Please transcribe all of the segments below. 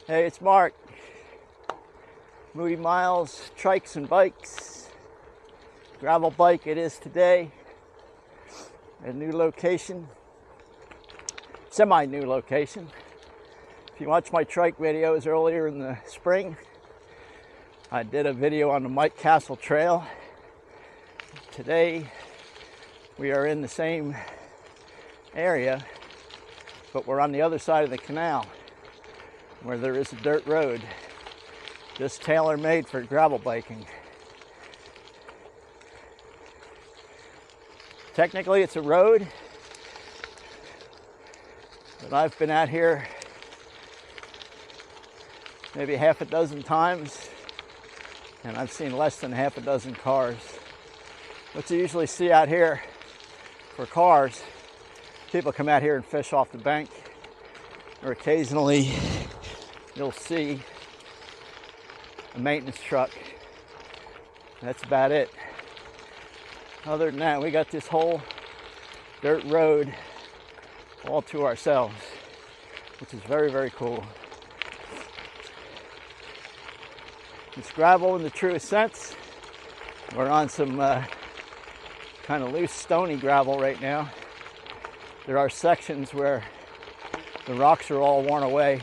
Hey, it's Mark. Moody Miles, Trikes and Bikes. Gravel bike it is today. A new location. Semi-new location. If you watch my trike videos earlier in the spring, I did a video on the Mike Castle Trail. Today, we are in the same area, but we're on the other side of the canal, where there is a dirt road, just tailor-made for gravel biking. Technically, it's a road, but I've been out here maybe half a dozen times, and I've seen less than half a dozen cars. What you usually see out here for cars, people come out here and fish off the bank, or occasionally you'll see a maintenance truck. That's about it. Other than that, we got this whole dirt road all to ourselves, which is very, very cool. It's gravel in the truest sense. We're on some kind of loose, stony gravel right now. There are sections where the rocks are all worn away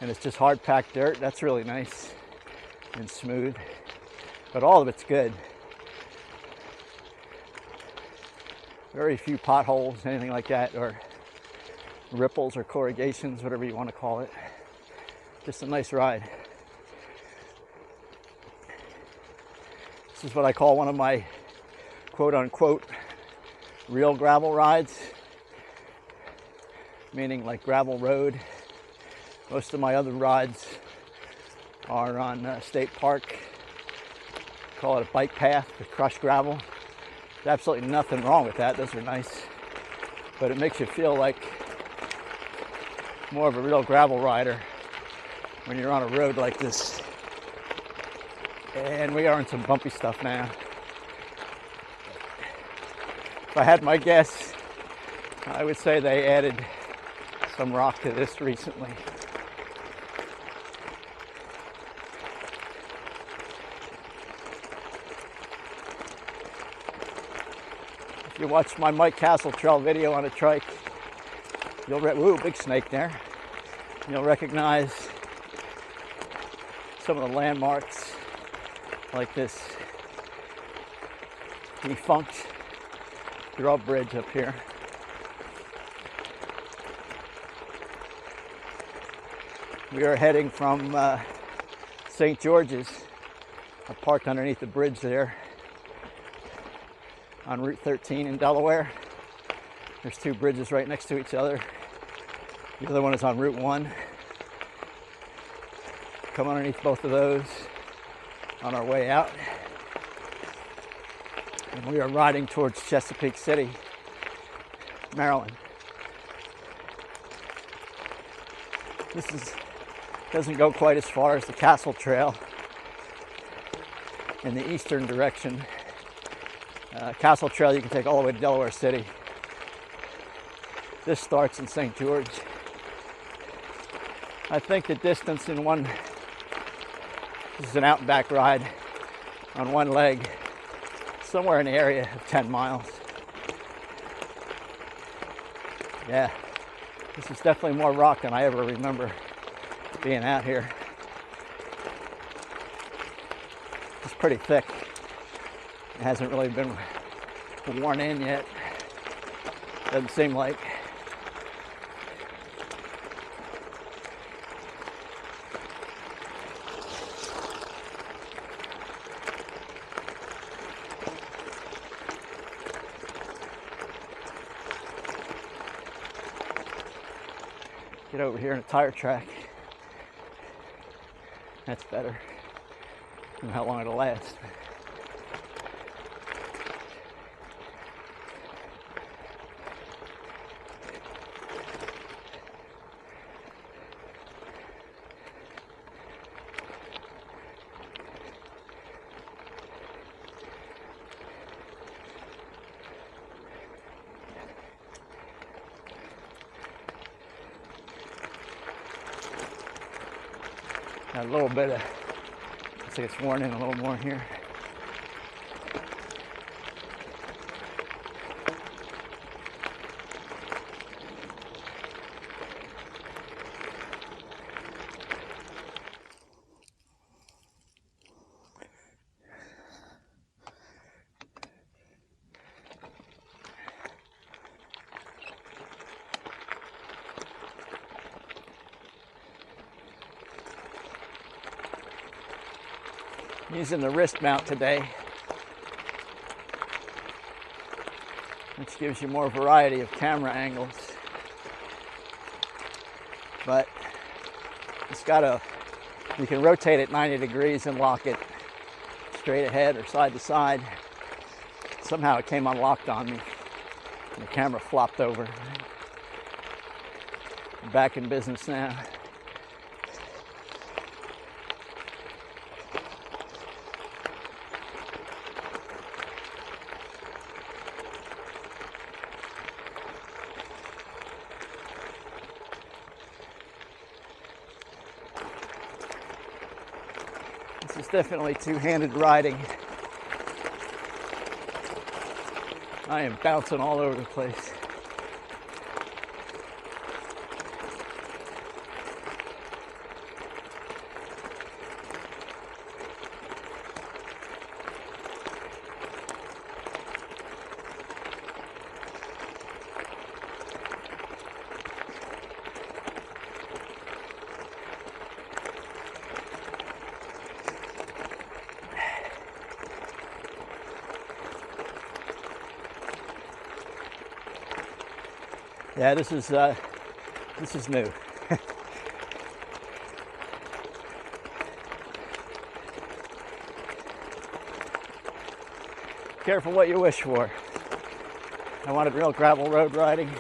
and it's just hard packed dirt. That's really nice and smooth, but all of it's good. Very few potholes, anything like that, or ripples or corrugations, whatever you want to call it. Just a nice ride. This is what I call one of my quote-unquote real gravel rides, meaning like gravel road. Most of my other rides are on state park. Call it a bike path with crushed gravel. There's absolutely nothing wrong with that. Those are nice, but it makes you feel like more of a real gravel rider when you're on a road like this. And we are in some bumpy stuff now. If I had my guess, I would say they added some rock to this recently. If you watch my Mike Castle Trail video on a trike, you'll big snake there. You'll recognize some of the landmarks, like this defunct drawbridge up here. We are heading from St. George's. I parked underneath the bridge there on Route 13 in Delaware. There's two bridges right next to each other. The other one is on Route 1. Come underneath both of those on our way out. And we are riding towards Chesapeake City, Maryland. This doesn't go quite as far as the Castle Trail in the eastern direction. Castle Trail you can take all the way to Delaware City. This starts in St. George. I think the distance in one, this is an out and back ride on one leg, somewhere in the area of 10 miles. Yeah, this is definitely more rock than I ever remember being out here. It's pretty thick. It hasn't really been worn in yet. Doesn't seem like. Get over here in a tire track. That's better. I don't know how long it'll last. Got a little bit of, looks like it's worn in a little more here. Using the wrist mount today, which gives you more variety of camera angles, but it's got a, you can rotate it 90 degrees and lock it straight ahead or side to side. Somehow it came unlocked on me and the camera flopped over. I'm back in business now. This is definitely two-handed riding. I am bouncing all over the place. Yeah, this is new. Careful what you wish for. I wanted real gravel road riding.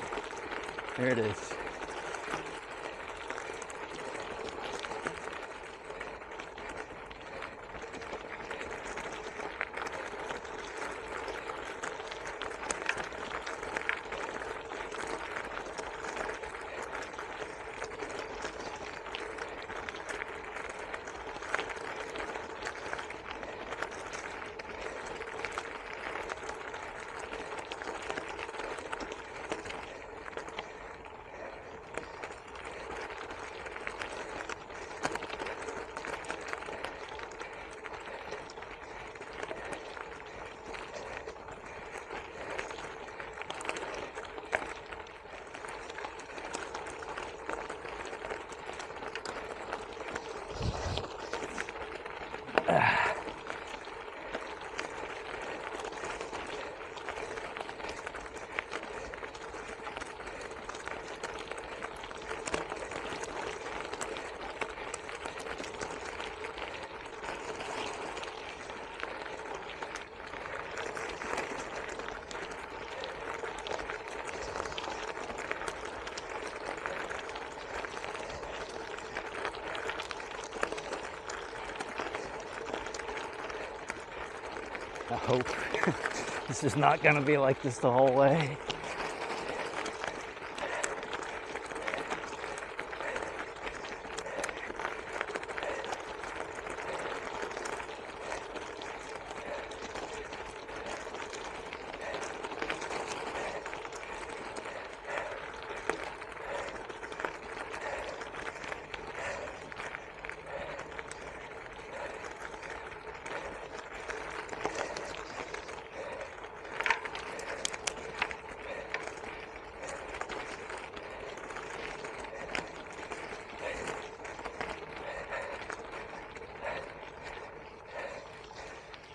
There it is. I hope this is not going to be like this the whole way.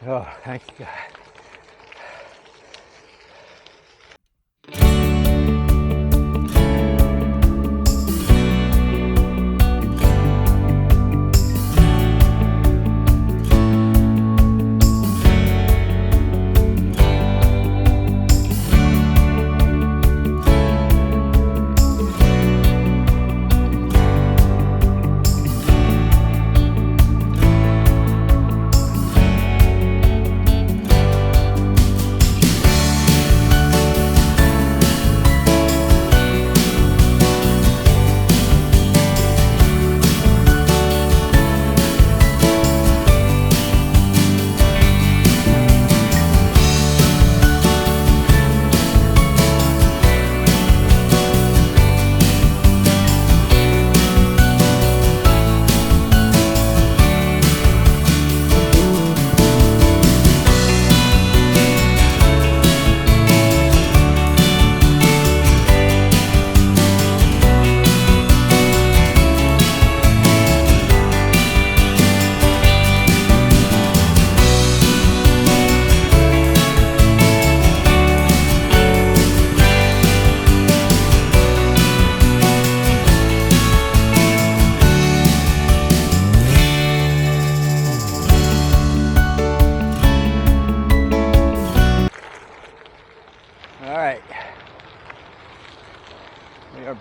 Oh, thank you, God.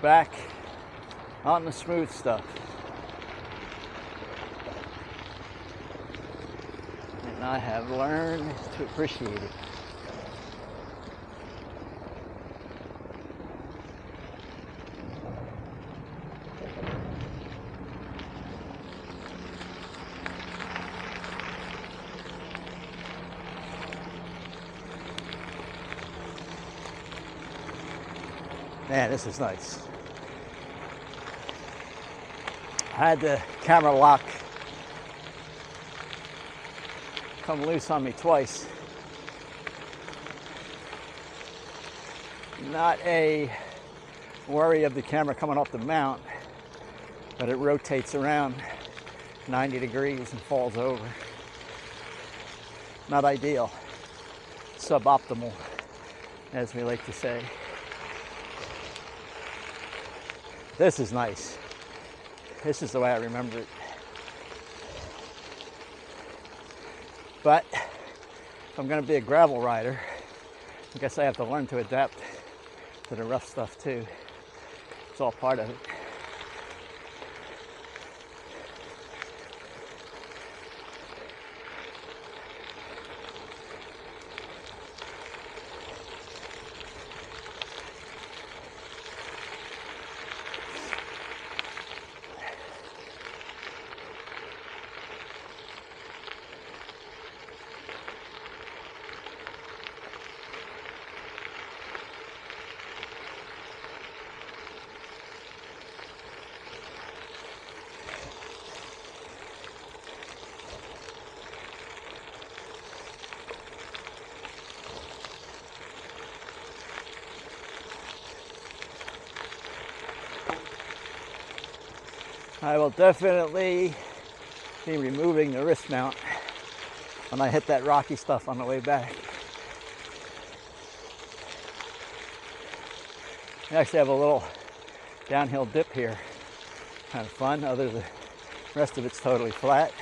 back on the smooth stuff. And I have learned to appreciate it. Man, this is nice. I had the camera lock come loose on me twice. Not a worry of the camera coming off the mount, but it rotates around 90 degrees and falls over. Not ideal. Suboptimal, as we like to say. This is nice. This is the way I remember it. But if I'm going to be a gravel rider, I guess I have to learn to adapt to the rough stuff too. It's all part of it. I will definitely be removing the wrist mount when I hit that rocky stuff on the way back. I actually have a little downhill dip here. Kind of fun, other than the rest of it's totally flat.